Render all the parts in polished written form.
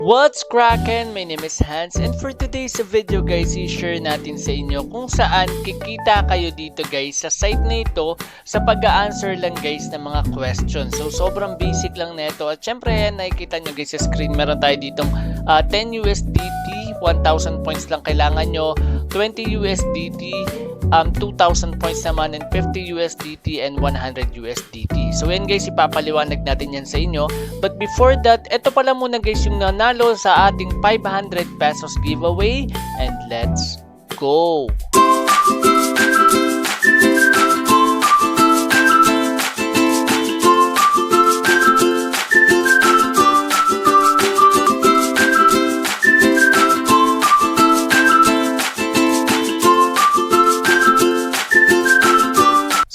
What's crackin'? My name is Hans, and for today's video guys, i-share natin sa inyo kung saan kikita kayo dito guys sa site na ito sa pag-a-answer lang guys ng mga questions. So sobrang basic lang nito at syempre nakikita nyo guys sa screen, meron tayo ditong 10 USDT, 1,000 points lang kailangan nyo, 20 USDT, 2,000 points naman, and 50 USDT and 100 USDT. So yan guys, ipapaliwanag natin yan sa inyo. But before that, ito pala muna guys yung nanalo sa ating 500 pesos giveaway, and let's go!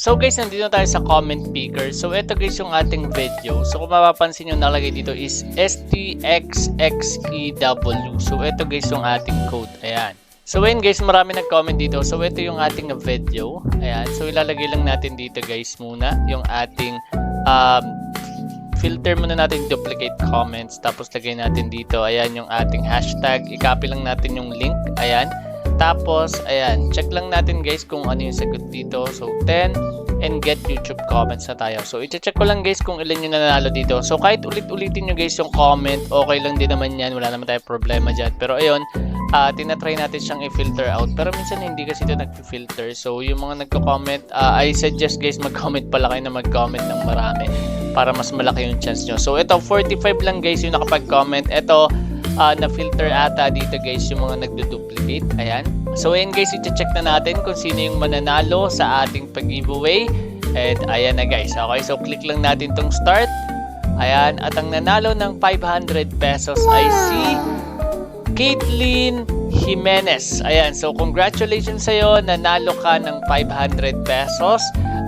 So guys, nandito na tayo sa comment picker. So ito guys yung ating video. So kung mapapansin nyo, nalagay dito is STXXEW. So ito guys yung ating code. Ayan. So ayun guys, marami nag-comment dito. So ito yung ating video. Ayan. So ilalagay lang natin dito guys muna yung ating filter muna natin duplicate comments. Tapos lagay natin dito. Ayan yung ating hashtag. I-copy lang natin yung link. Ayan. Tapos, ayan, check lang natin guys kung ano yung sagot dito. So, 10 and get YouTube comments na tayo. So, i-check ko lang guys kung ilan yung nanalo dito. So, kahit ulit-ulitin nyo guys yung comment, okay lang din naman yan. Wala naman tayong problema dyan. Pero, ayun, tinatry natin siyang i-filter out. Pero, minsan hindi kasi ito nag-filter. So, yung mga nagko-comment, I suggest guys mag-comment pala kayo na mag-comment ng marami para mas malaki yung chance nyo. So, ito, 45 lang guys yung nakapag-comment. Ito, na-filter ata dito guys yung mga nagdo-duplicate. Ayan. So ayan guys, i-check na natin kung sino yung mananalo sa ating pag-giveaway. And ayan na guys. Okay, so click lang natin tong start. Ayan. At ang nanalo ng 500 pesos ay si Caitlyn Jimenez. Ayan. So congratulations sa'yo. Nanalo ka ng 500 pesos.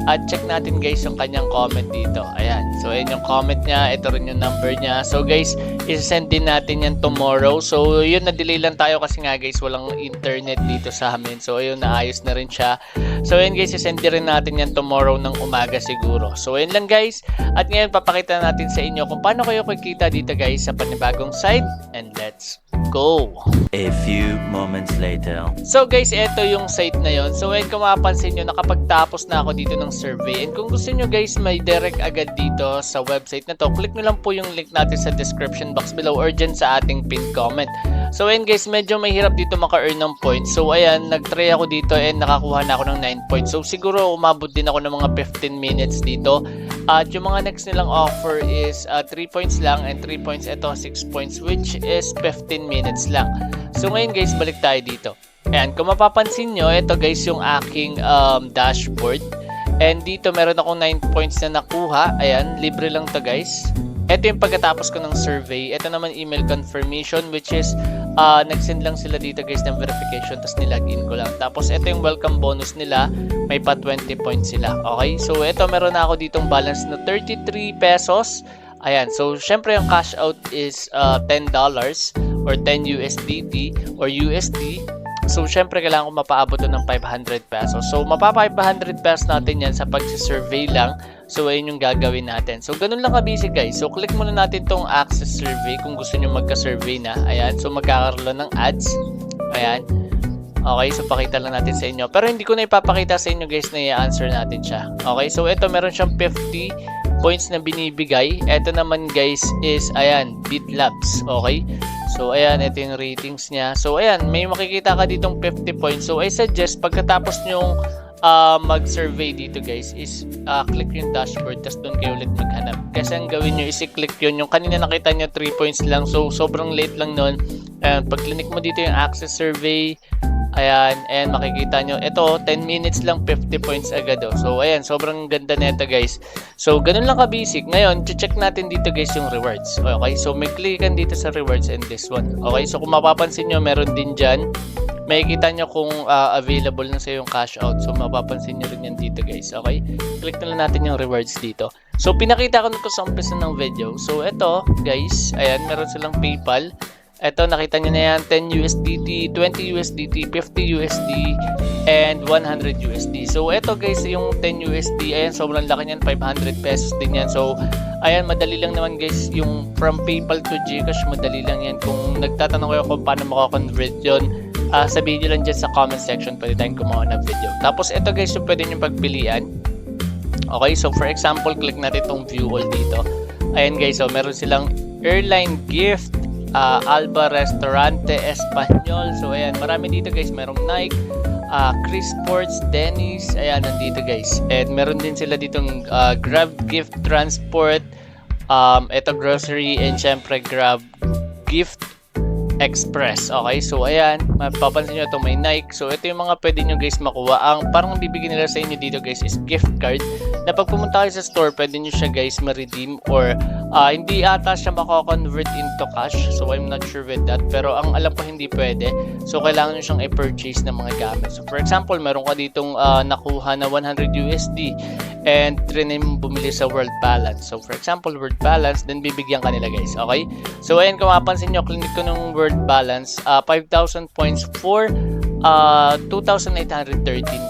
At check natin guys yung kanyang comment dito. Ayan. So ayan yung comment niya. Ito rin yung number niya. So guys, isasend din natin yan tomorrow. So yun, na-delay lang tayo kasi nga guys walang internet dito sa amin. So ayun, naayos na rin siya. So ayun guys, isasend rin natin yan tomorrow ng umaga siguro. So ayun lang guys. At ngayon papakita natin sa inyo kung paano kayo kikita dito guys sa panibagong site. And let's go! A few moments later. So guys, ito yung site na yon. So ayun, kung mapapansin nyo, nakapagtapos na ako dito ng survey. And kung gusto nyo guys, may direct agad dito sa website na to, click nyo lang po yung link natin sa description box below or dyan sa ating pinned comment. So ayun guys, medyo mahirap dito maka-earn ng points. So ayan, nag-try ako dito and nakakuha na ako ng 9 points. So siguro umabot din ako ng mga 15 minutes dito. At yung mga next nilang offer is 3 points lang, and 3 points ito 6 points, which is 15 minutes lang. So ngayon guys, balik tayo dito. Ayan, kung mapapansin nyo, ito guys yung aking dashboard. And dito meron akong 9 points na nakuha. Ayan, libre lang to guys. Ito yung pagkatapos ko ng survey. Ito naman email confirmation, which is nag-send lang sila dito guys ng verification, tapos nilagin ko lang. Tapos ito yung welcome bonus nila, may pa 20 points sila. Okay, so ito meron na ako ditong balance na 33 pesos. Ayan, so syempre yung cash out is $10 or 10 USDT or USD. So syempre kailangan ko mapaabot ng 500 pesos. So mapa 500 pesos natin yan sa pag-survey lang. So ayun yung gagawin natin. So ganun lang ka-basic guys. So click muna natin tong access survey kung gusto nyo magka-survey na. Ayan, so magkakaroon ng ads. Ayan. Okay, so pakita lang natin sa inyo. Pero hindi ko na ipapakita sa inyo guys na i-answer natin siya. Okay, so ito meron siyang 50 points na binibigay. Ito naman guys is, ayan, BitLabs. Okay, so ayan, ito yung ratings niya. So ayan, may makikita ka ditong 50 points. So I suggest pagkatapos nyong mag-survey dito guys is click yung dashboard, tapos doon kayo ulit maghanap. Kasi ang gawin nyo is i-click yun. Yung kanina nakita nyo 3 points lang, so sobrang late lang nun. Pag click mo dito yung access survey, ayan, and makikita nyo, ito 10 minutes lang 50 points agad. So ayan, sobrang ganda nito guys. So ganun lang ka-basic. Ngayon, check natin dito guys yung rewards. Okay, so may clickan dito sa rewards and this one. Okay, so kung mapapansin nyo, meron din dyan, makikita nyo kung available na sa yung cash out. So mapapansin nyo rin yan dito guys. Okay, click na lang natin yung rewards dito. So pinakita ko na to sa umpisa ng video. So ito guys, ayan, meron silang PayPal. Ito, nakita nyo na yan, 10 USDT, 20 USDT, 50 USD, and 100 USD. So ito guys, yung 10 USD, ayan, sobrang laki niyan, 500 pesos din yan. So ayan, madali lang naman guys, yung from PayPal to GCash, madali lang yan. Kung nagtatanong kayo kung paano makakonvert yun, sabihin nyo lang dyan sa comment section, pwede tayong gumawa ng video. Tapos ito guys, yung pwede nyo pagpilian. Okay, so for example, click natin itong view all dito. Ayan guys, so meron silang airline gift, Alba Restaurante Espanyol. So ayan, marami dito guys, merong Nike, Chris Sports, Dennis, ayan, nandito guys. And meron din sila ditong Grab Gift Transport, ito grocery, and syempre Grab Gift Express. Okay, so ayan, mapapansin nyo ito may Nike. So ito yung mga pwede nyo guys makuha. Ang parang bibigyan nila sa inyo dito guys is gift card na pag pumunta kayo sa store, pwede nyo siya guys ma-redeem or hindi ata siya mako-convert into cash. So I'm not sure with that. Pero ang alam ko hindi pwede. So kailangan nyo siyang i-purchase ng mga gamit. So for example, meron ka ditong nakuha na 100 USD and trinay mo bumili sa World Balance. So for example, World Balance, then bibigyan ka nila guys. Okay? So ayan, kung mapansin nyo, clinic ko ng World Balance, 5,000 points for 2,813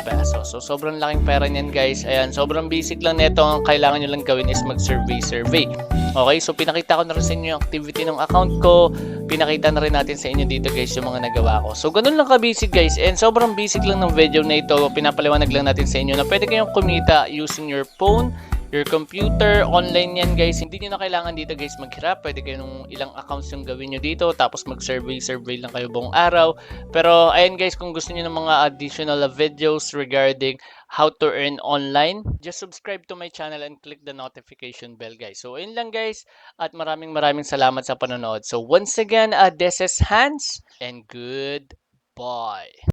pesos. So sobrang laking pera niyan guys. Ayan, sobrang basic lang nito. Ang kailangan nyo lang gawin is mag-survey. Okay, so pinakita ko na rin sa inyo yung activity ng account ko. Pinakita na rin natin sa inyo dito guys yung mga nagawa ko. So ganun lang ka-basic guys. And sobrang basic lang ng video na ito. Pinapaliwanag lang natin sa inyo na pwede kayong kumita using your phone, your computer, online yan guys. Hindi nyo na kailangan dito guys maghirap. Pwede kayo nung ilang accounts yung gawin nyo dito. Tapos mag-survey lang kayo buong araw. Pero ayan guys, kung gusto nyo ng mga additional videos regarding how to earn online, just subscribe to my channel and click the notification bell guys. So ayun lang guys. At maraming salamat sa panonood. So once again, this is Hans and goodbye.